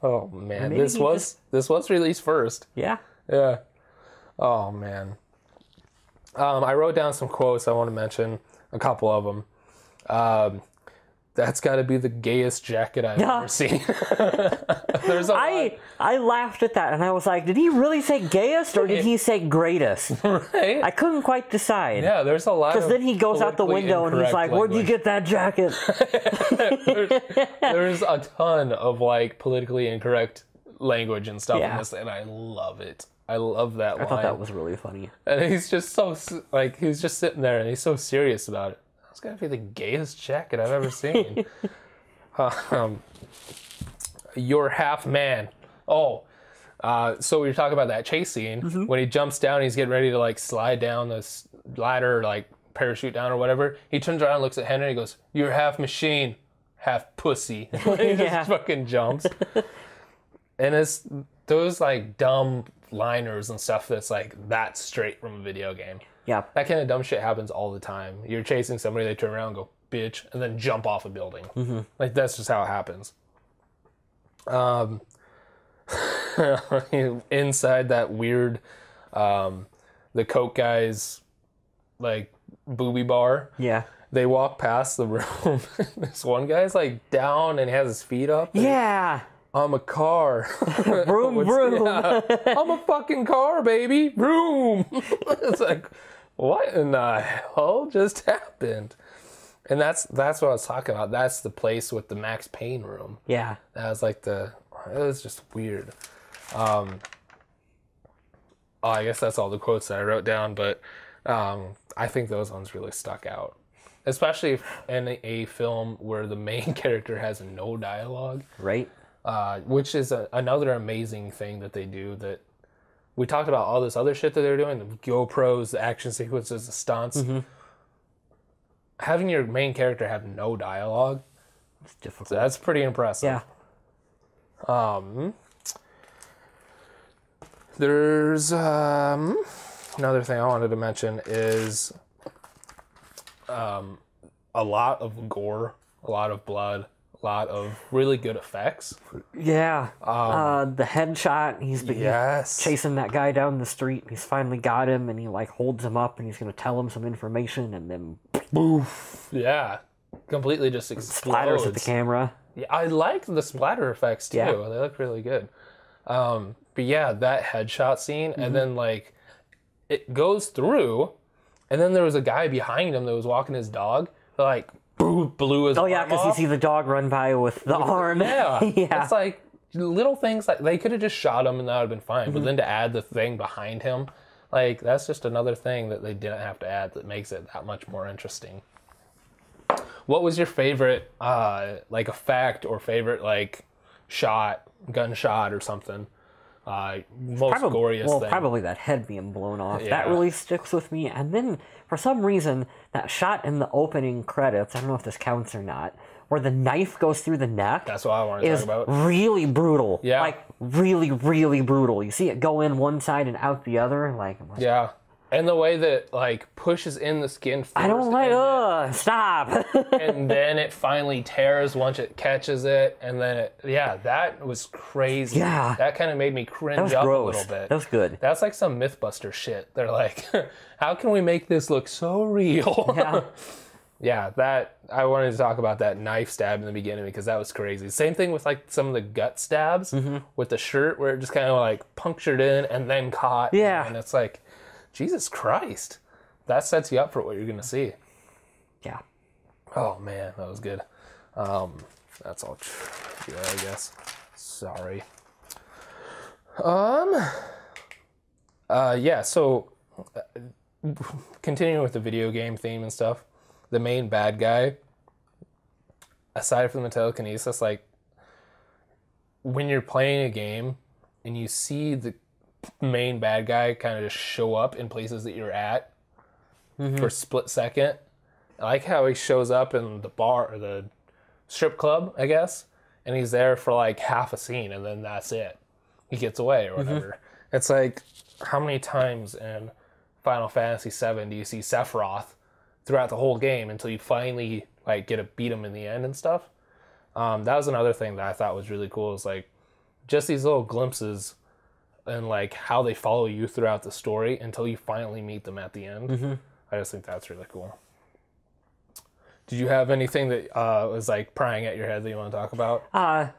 Oh man, Maybe this was released first. Yeah. Yeah. Oh man. I wrote down some quotes I want to mention. A couple of them. That's got to be the gayest jacket I've ever seen. There's a lot. I laughed at that and I was like, did he really say gayest or did he say greatest? Right? I couldn't quite decide. Yeah, there's a lot. Because then he goes out the window and he's like, where'd you get that jacket? there's a ton of like politically incorrect language and stuff in this, and I love it. I love that line. I thought that was really funny. And he's just so like he's just sitting there and he's so serious about it. It's gotta be the gayest jacket I've ever seen. You're half man. Oh, so we were talking about that chase scene when he jumps down. He's getting ready to like slide down this ladder like parachute down or whatever. He turns around and looks at Henry and goes, "You're half machine, half pussy." He just fucking jumps. And it's those like dumb liners and stuff that's like that's straight from a video game. Yeah. That kind of dumb shit happens all the time. You're chasing somebody, they turn around and go, "Bitch," and then jump off a building. Like, that's just how it happens. Inside that weird, the Coke guy's, like, booby bar. Yeah. They walk past the room. This one guy's, like, down and has his feet up. Yeah. I'm a car. Vroom, vroom. Yeah, I'm a fucking car, baby. Vroom. It's like, what in the hell just happened? And that's what I was talking about. That's the place with the Max Payne room. Yeah. That was like it was just weird. I guess that's all the quotes that I wrote down, but I think those ones really stuck out. Especially in a film where the main character has no dialogue. Right. Which is another amazing thing that they do. That we talked about all this other shit that they're doing, the GoPros, the action sequences, the stunts. Having your main character have no dialogue, It's difficult. so that's pretty impressive. Yeah. There's another thing I wanted to mention is a lot of gore, a lot of blood, a lot of really good effects. Yeah. The headshot, he's been Yes. chasing that guy down the street. He's finally got him, and he like holds him up, and he's gonna tell him some information, and then Boof. Yeah. Completely just explodes. splatters at the camera. Yeah, I like the splatter effects too. Yeah. They look really good. But yeah, that headshot scene, and then like it goes through, and then there was a guy behind him that was walking his dog. That, like blew his. Oh yeah, arm because you off. see the dog run by with the arm. Yeah, Yeah. It's like little things like they could have just shot him and that would have been fine. But then to add the thing behind him, like that's just another thing that they didn't have to add that makes it that much more interesting. What was your favorite like effect or favorite like gunshot or something? Most goriest thing. Probably that head being blown off. Yeah. That really sticks with me. And then, for some reason, that shot in the opening credits, I don't know if this counts or not, where the knife goes through the neck. That's what I want to is talk about. really brutal. Yeah. Like, really, really brutal. You see it go in one side and out the other. Like, Yeah. And the way that it, like, pushes in the skin first. I don't like, and stop. and then it finally tears once it catches it. And then that was crazy. Yeah. That kind of made me That cringe was up gross. a little bit. That was good. That's like some Mythbuster shit. They're like, how can we make this look so real? Yeah. Yeah, that I wanted to talk about that knife stab in the beginning because that was crazy. Same thing with like some of the gut stabs with the shirt where it just kind of like punctured in and then caught. Yeah. And it's like, Jesus Christ. That sets you up for what you're going to see. Yeah. Oh man, that was good. That's all true, I guess. Sorry. Yeah, so continuing with the video game theme and stuff, the main bad guy, aside from the telekinesis, like when you're playing a game and you see the main bad guy kind of just show up in places that you're at for a split second, I like how he shows up in the bar or the strip club, I guess, and he's there for like half a scene and then that's it. He gets away or whatever. It's like, how many times in Final Fantasy VII do you see Sephiroth throughout the whole game until you finally like get to beat him in the end and stuff? That was another thing that I thought was really cool, is like just these little glimpses and like how they follow you throughout the story until you finally meet them at the end. I just think that's really cool. Did you have anything that was like prying at your head that you want to talk about? Yeah,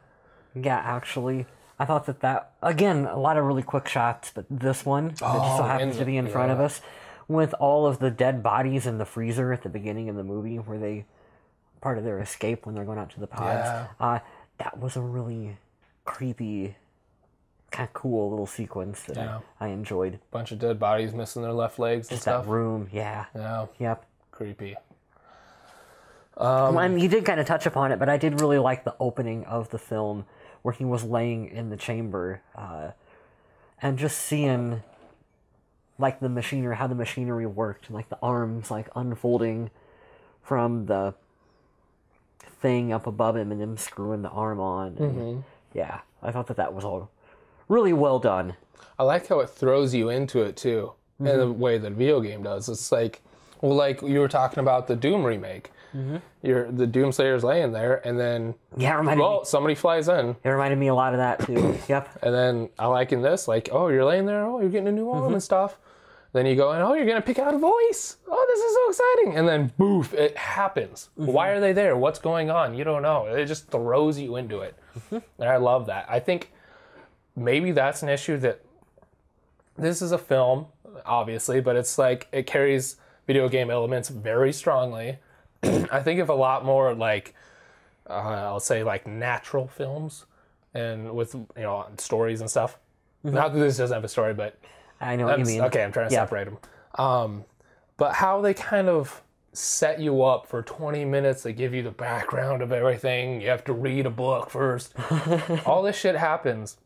actually. I thought that, again, a lot of really quick shots, but this one, that just so happens to be in front of us, with all of the dead bodies in the freezer at the beginning of the movie, where part of their escape when they're going out to the pods. That was a really creepy, kind of cool little sequence that I enjoyed. Bunch of dead bodies missing their left legs and Just stuff. that room, yeah. Yep. Creepy. And you did kind of touch upon it, but I did really like the opening of the film where he was laying in the chamber and just seeing like the machinery, how the machinery worked, and like the arms like unfolding from the thing up above him and then screwing the arm on. And, yeah, I thought that was all really well done. I like how it throws you into it too, in the way that a video game does. It's like, well, like you were talking about the Doom remake. The Doomslayer's laying there, and then somebody flies in. It reminded me a lot of that too. Yep. And then I like in this, like, oh, you're laying there, oh, you're getting a new arm and stuff. Then you go in, oh, you're gonna pick out a voice. Oh, this is so exciting! And then boof, it happens. Why are they there? What's going on? You don't know. It just throws you into it, and I love that. I think maybe that's an issue that this is a film, obviously, but it's like it carries video game elements very strongly. I think of a lot more like I'll say like natural films and with stories and stuff. Not that this doesn't have a story, but I know what you mean. Okay, I'm trying to separate them. But how they kind of set you up for 20 minutes, they give you the background of everything. You have to read a book first. All this shit happens.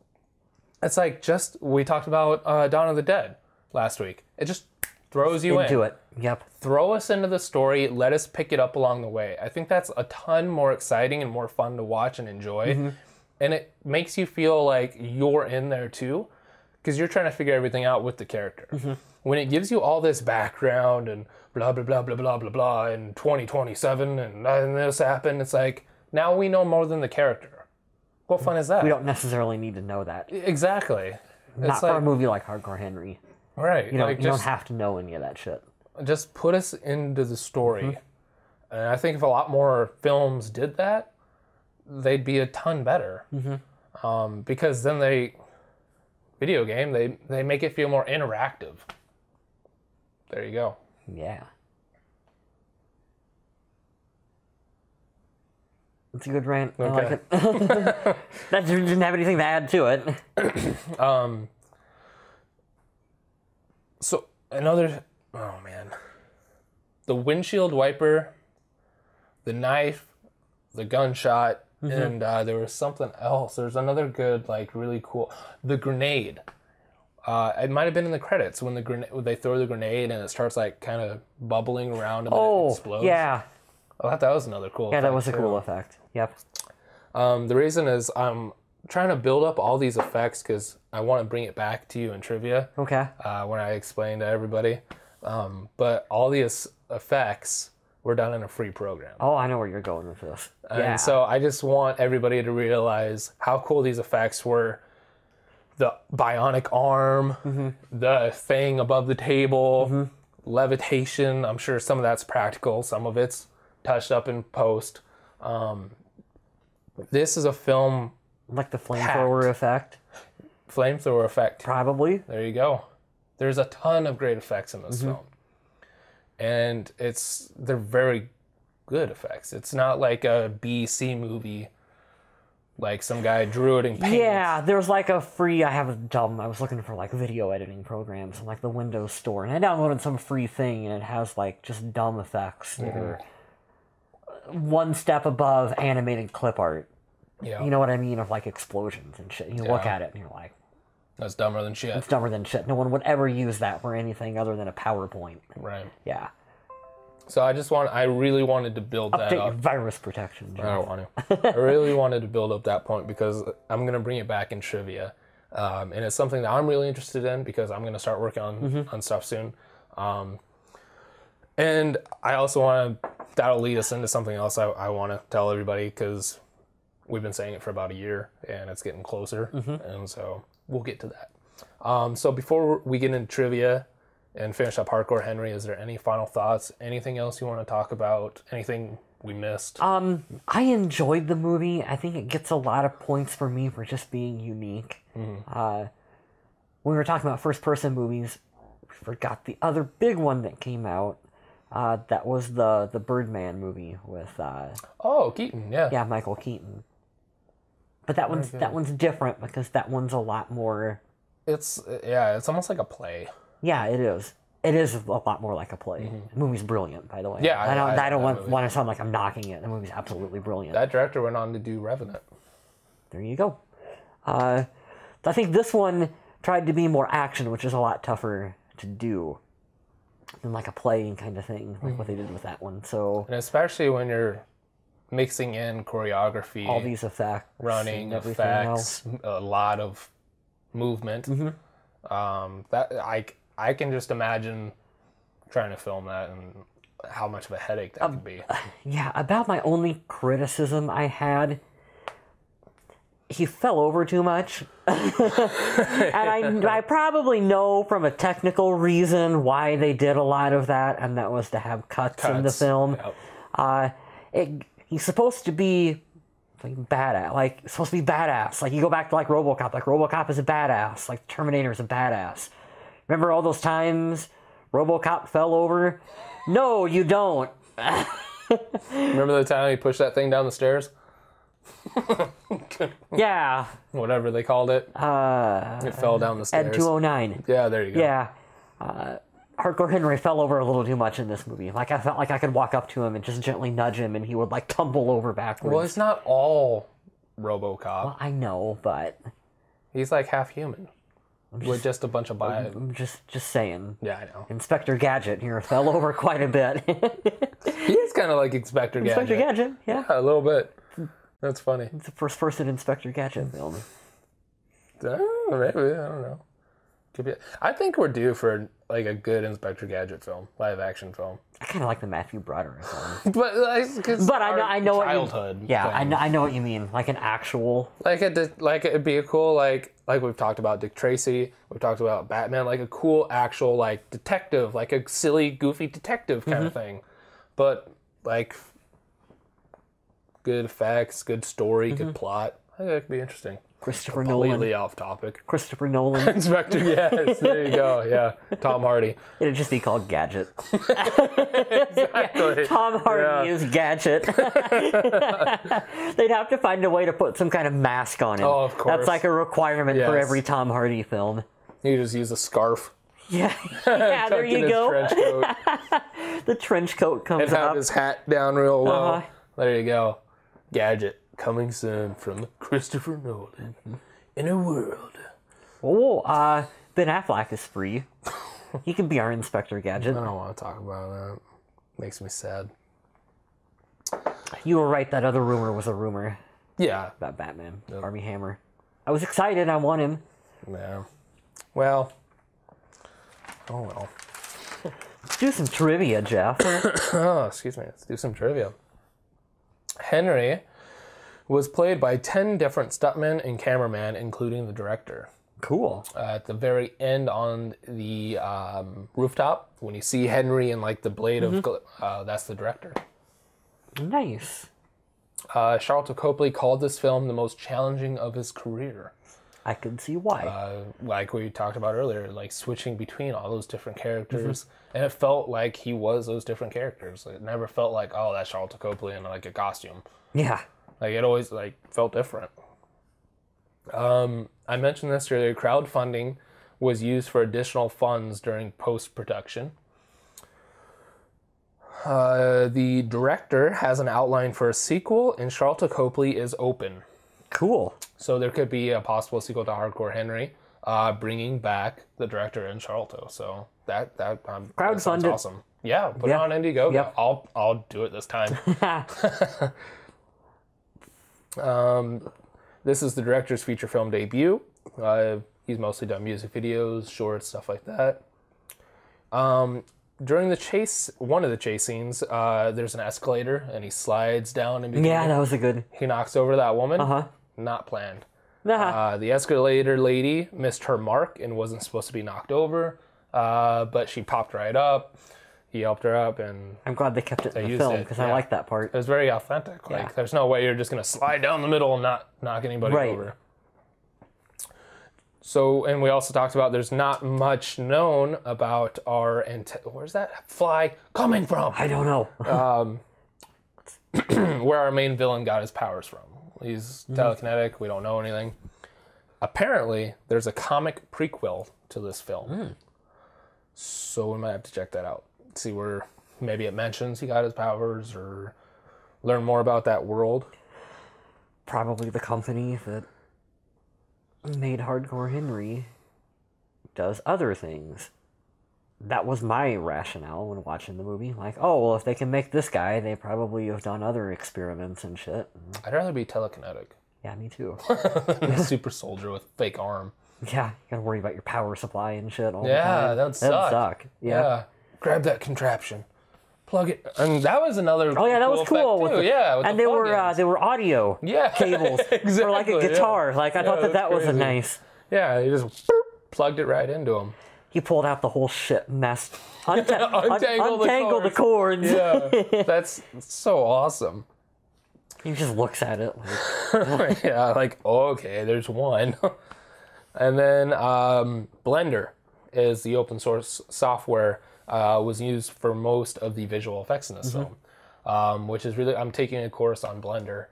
It's like we talked about Dawn of the Dead last week. It just throws you into it. Yep. Throw us into the story. Let us pick it up along the way. I think that's a ton more exciting and more fun to watch and enjoy. And it makes you feel like you're in there too, because you're trying to figure everything out with the character. When it gives you all this background and blah, blah, blah, blah, blah, blah, blah, and 2027 and this happened, it's like, now we know more than the character. What fun is that? We don't necessarily need to know that. Exactly. Not for a movie like Hardcore Henry. Right. You don't have to know any of that shit. Just put us into the story. And I think if a lot more films did that, they'd be a ton better. Because then they make it feel more interactive. There you go. Yeah. It's a good rant. I like it. That didn't have anything to add to it. So another, oh man, the windshield wiper, the knife, the gunshot, and there was something else. There's another good, like really cool, the grenade. It might have been in the credits when they throw the grenade and it starts like kind of bubbling around and then it explodes. Yeah. I thought that was another cool effect. Yeah, that was a cool effect. Yep. The reason is I'm trying to build up all these effects because I want to bring it back to you in trivia. Okay. When I explain to everybody. But all these effects were done in a free program. Oh, I know where you're going with this. And so I just want everybody to realize how cool these effects were. The bionic arm, the thing above the table, levitation. I'm sure some of that's practical. Some of it's touched up in post. This is a film... Like the flamethrower effect? Flamethrower effect. Probably. There you go. There's a ton of great effects in this film. And they're very good effects. It's not like a B-C movie, like some guy drew it in paint. Yeah, there's like a free, I was looking for like video editing programs on like the Windows Store, and I downloaded some free thing, and it has like just dumb effects that are one step above animated clip art. Yeah. You know what I mean? Of like explosions and shit. You look at it and you're like, that's dumber than shit. It's dumber than shit. No one would ever use that for anything other than a PowerPoint. Right. Yeah. So I really wanted to build that Update up. your virus protection. I don't want to. I really wanted to build up that point because I'm going to bring it back in trivia. And it's something that I'm really interested in because I'm going to start working on stuff soon. And I also that'll lead us into something else I want to tell everybody because we've been saying it for about a year and it's getting closer. And so we'll get to that. So before we get into trivia and finish up Hardcore Henry, is there any final thoughts? Anything else you want to talk about? Anything we missed? I enjoyed the movie. I think it gets a lot of points for me for just being unique. When we were talking about first-person movies, we forgot the other big one that came out. That was the Birdman movie with Keaton, yeah. Yeah, Michael Keaton. But that one's different because that one's a lot more. It's almost like a play. Yeah, it is. It is a lot more like a play. The movie's brilliant, by the way. Yeah, I don't want to sound like I'm knocking it. The movie's absolutely brilliant. That director went on to do Revenant. There you go. I think this one tried to be more action, which is a lot tougher to do than like a playing kind of thing, like what they did with that one. So And especially when you're mixing in choreography, all these effects, running and everything else. effects, a lot of movement. That I can just imagine trying to film that and how much of a headache that could be. Yeah, about my only criticism I had, he fell over too much. And I probably know from a technical reason why they did a lot of that, and that was to have cuts in the film. Yep. He's supposed to be like badass, Like you go back to like RoboCop is a badass. Like Terminator is a badass. Remember all those times RoboCop fell over? No, you don't. Remember the time he pushed that thing down the stairs? Yeah. Whatever they called it. It fell down the stairs. Ed 209. Yeah, there you go. Yeah. Hardcore Henry fell over a little too much in this movie. Like, I felt like I could walk up to him and just gently nudge him and he would, like, tumble over backwards. Well, it's not all RoboCop. Well, I know, but... He's like half human. With just a bunch of bio... I'm just saying. Yeah, I know. Inspector Gadget here fell over quite a bit. He is kind of like Inspector Gadget. Inspector Gadget, yeah. Yeah, a little bit. That's funny. It's the first person Inspector Gadget film. Maybe, I don't know. Could be. I think we're due for like a good Inspector Gadget film, live action film. I kind of like the Matthew Broderick one. But I know what childhood. you, yeah, I know what you mean. Like an actual, it'd be a cool like we've talked about Dick Tracy, we've talked about Batman, like a cool actual like detective, like a silly goofy detective kind of thing, but like good effects, good story, good plot. I think that could be interesting. Christopher Completely Nolan. off topic. Christopher Nolan. Inspector, yes, there you go. Yeah, Tom Hardy. It'd just be called Gadget. Exactly. Tom Hardy is Gadget. They'd have to find a way to put some kind of mask on him. Oh, of course. That's like a requirement for every Tom Hardy film. You just use a scarf. Yeah, yeah. There tucked in you his go. trench coat. The trench coat comes And have up. his hat down real low. Uh-huh. There you go. Gadget coming soon from Christopher Nolan. In a world. Oh, Ben Affleck is free. He can be our Inspector Gadget. I don't want to talk about that. Makes me sad. You were right. That other rumor was a rumor Yeah. about Batman, Armie Hammer. I was excited. I want him. Yeah. Well. Oh well. Let's do some trivia, Jeff. Oh, excuse me. Let's do some trivia. Henry was played by 10 different stuntmen and cameramen, including the director. Cool. At the very end on the rooftop, when you see Henry and like the blade of, that's the director. Nice. Charlton Copley called this film the most challenging of his career. I can see why. Like we talked about earlier, like switching between all those different characters. And it felt like he was those different characters. It never felt like, oh, that's Charlton Copley in like a costume. Yeah. Like it always like felt different. I mentioned this earlier. Crowdfunding was used for additional funds during post-production. The director has an outline for a sequel, and Charlton Copley is open. Cool. So there could be a possible sequel to Hardcore Henry, bringing back the director and Charlton. So that sounds Crowdfund it. awesome. Yeah, put it on Indiegogo. Yep. I'll do it this time. This is the director's feature film debut. He's mostly done music videos, shorts, stuff like that. During the chase, one of the chase scenes, there's an escalator and he slides down. Yeah, that was a good. He knocks over that woman. Uh-huh. Not planned. Uh-huh. The escalator lady missed her mark and wasn't supposed to be knocked over, but she popped right up. He helped her up, and I'm glad they kept it in the used film it, because I yeah. like that part. it was very authentic. Like, Yeah. there's no way you're just going to slide down the middle and not knock anybody Right. over. So, and we also talked about there's not much known about our... Where's that fly coming from? I don't know. Where our main villain got his powers from. He's telekinetic. We don't know anything. Apparently, there's a comic prequel to this film. So we might have to check that out. See where maybe it mentions he got his powers or learn more about that world. Probably the company that made Hardcore Henry does other things. that was my rationale when watching the movie. Like, oh, well, if they can make this guy, they probably have done other experiments and shit. I'd rather be telekinetic. Yeah, me too. A super soldier with fake arm. Yeah, you gotta worry about your power supply and shit all the Yeah, time. that'd suck. Yeah. Grab that contraption. Plug it. And that was another Oh yeah, that was cool. With With and they were audio cables exactly, for like a guitar. Yeah. Like I thought that was crazy. nice. Yeah, you just plugged it right into him. He pulled out the whole shit mess. Untangle the cords. Yeah, that's so awesome. He just looks at it like, Yeah, like, okay, there's one. And then Blender is the open source software was used for most of the visual effects in this film, which is really, I'm taking a course on Blender.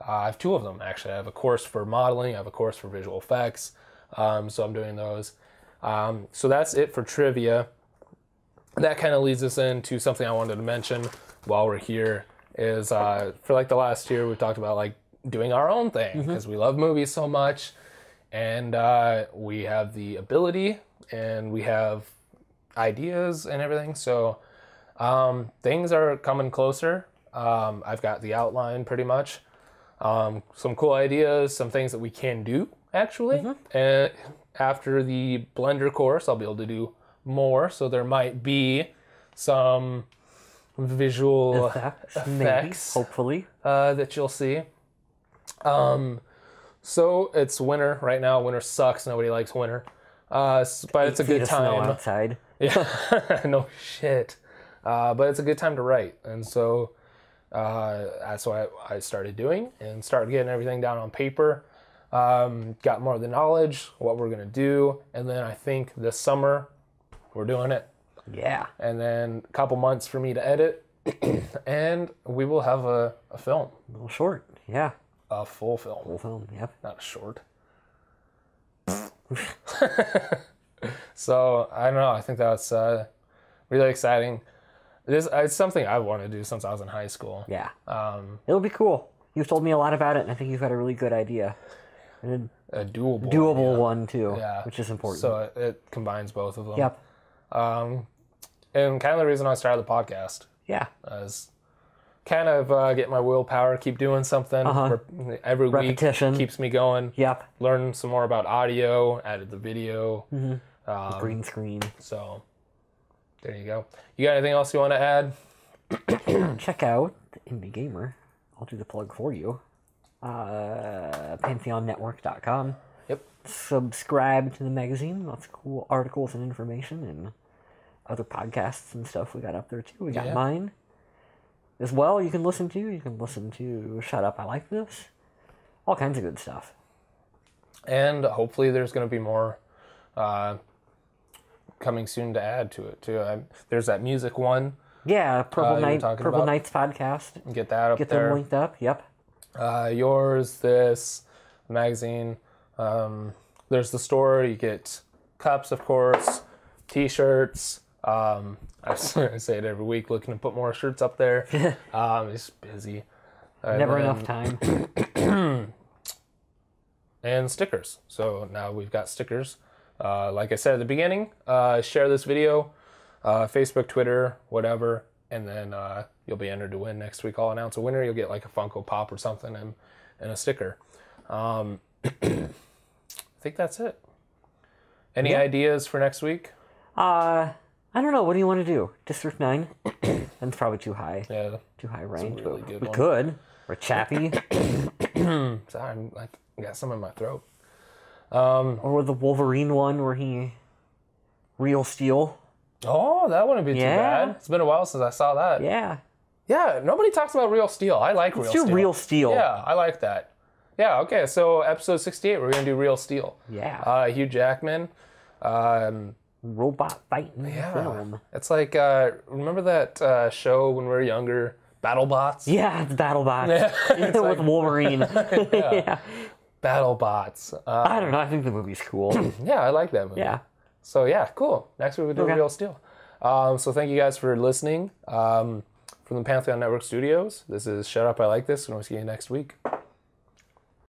I have two of them, actually. I have a course for modeling, I have a course for visual effects, so I'm doing those. So that's it for trivia. That kind of leads us into something I wanted to mention while we're here is for like the last year we've talked about like doing our own thing because we love movies so much, and we have the ability and we have ideas and everything, so things are coming closer. I've got the outline pretty much, some cool ideas, some things that we can do actually, and after the Blender course I'll be able to do more, so there might be some visual effects maybe, hopefully, that you'll see. So it's winter right now. Winter sucks. Nobody likes winter. But it's a good snow time. outside. Yeah, no shit. But it's a good time to write, and so that's what I started doing and started getting everything down on paper. Got more of the knowledge, what we're gonna do, and then I think this summer we're doing it. Yeah. And then a couple months for me to edit, and we will have a film. A little short. Yeah. A full film. Full film. Yep. Not a short. So, I don't know. I think that's really exciting. It's something I want to do since I was in high school. Yeah. It'll be cool. You've told me a lot about it, and I think you've got a really good idea. And A doable doable one, too, Yeah. which is important. So it combines both of them. Yep. And kind of the reason I started the podcast Yeah. is kind of get my willpower, keep doing something. Every Repetition. week keeps me going. Yep. Learn some more about audio, added the video. Green screen. So there you go. You got anything else you want to add? Check out the Indie Gamer. I'll do the plug for you. PantheonNetwork.com. Yep. Subscribe to the magazine. Lots of cool articles and information and other podcasts and stuff we got up there too. We got mine as well. You can listen to Shut Up, I Like This. All kinds of good stuff. And hopefully there's going to be more coming soon to add to it too. There's that music one. Yeah, Purple about. Nights podcast. Get that up Get there. them linked up. Yep. Yours, this magazine. There's the store. You get cups, of course, t-shirts. I say it every week, looking to put more shirts up there. Just busy. Never enough time. And stickers. So now we've got stickers. Like I said at the beginning, share this video, Facebook, Twitter, whatever, and then you'll be entered to win next week. I'll announce a winner. You'll get like a Funko Pop or something and a sticker. I think that's it. Any ideas for next week? I don't know. What do you want to do? District 9? That's probably too high. Yeah. Too high range. really good we one. could. Or Chappie. Sorry, I'm like I got some in my throat. Or the Wolverine one where he... Real Steel. Oh, that wouldn't be too Yeah. bad. It's been a while since I saw that. Yeah. Yeah, nobody talks about Real Steel. I like Real Steel. Let's do Real Steel. Yeah, I like that. Yeah, okay, so episode 68, we're going to do Real Steel. Yeah. Hugh Jackman. Robot fighting film. It's like, remember that show when we were younger, BattleBots? Yeah, it's BattleBots. It's with like- Wolverine. Yeah. BattleBots. I don't know. I think the movie's cool. Yeah, I like that movie. Yeah. So yeah, cool. Next week we'll do Okay. Real Steel. So thank you guys for listening. From the Pantheon Network Studios, this is Shut Up, I Like This, and we'll see you next week.